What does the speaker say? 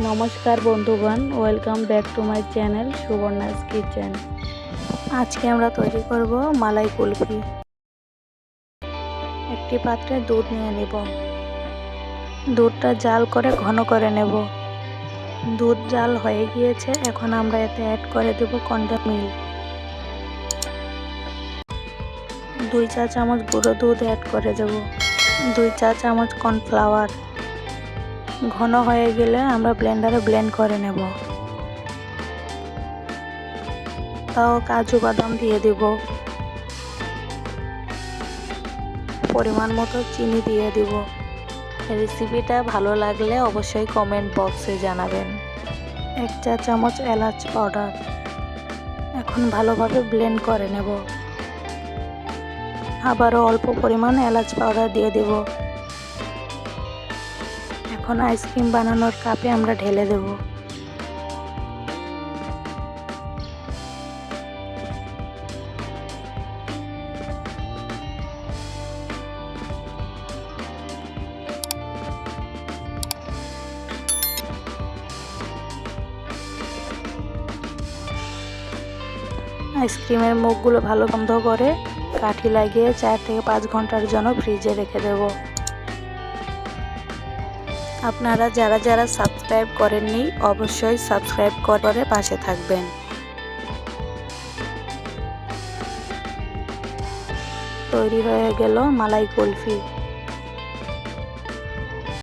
নমস্কার বন্ধুগণ, welcome back to my channel Subarna's kitchen. আজকে আমরা তৈরি করব মালাই কুলফি। একটি পাত্রে দুধ নিয়ে নেব। দুধটা জাল করে ঘন করে নেব। দুধ জাল হয়ে গিয়েছে, এখন আমরা এতে অ্যাড করে দেব কন্ডেন্স মিল্ক। 2 চা চামচ গুঁড়ো দুধ অ্যাড করে দেব। 2 চা চামচ কর্নফ্লাওয়ার। ঘন হয়ে গেলে আমরা ব্লেন্ডারে ব্লেন্ড করে নেব। তাও কাজু বাদাম দিয়ে দেব। পরিমাণ মতো চিনি দিয়ে দেব। রেসিপিটা ভালো লাগলে অবশ্যই কমেন্ট বক্সে জানাবেন। 1 চা চামচ এলাচ পাউডার। এখন ভালোভাবে ব্লেন্ড করে নেব। আবারও অল্প পরিমাণ এলাচ পাউডার দিয়ে দেব। এখন আইসক্রিম বানানোর কাপে আমরা ঢেলে দেব। আইসক্রিমের মুখগুলো ভালো বন্ধ করে কাঠি লাগিয়ে 4 থেকে 5 ঘন্টার জন্য ফ্রিজে রেখে দেব। আপনারা যারা যারা সাবস্ক্রাইব করেননি অবশ্যই সাবস্ক্রাইব করে পাশে থাকবেন। তৈরি হয়ে গেল মালাই কুলফি।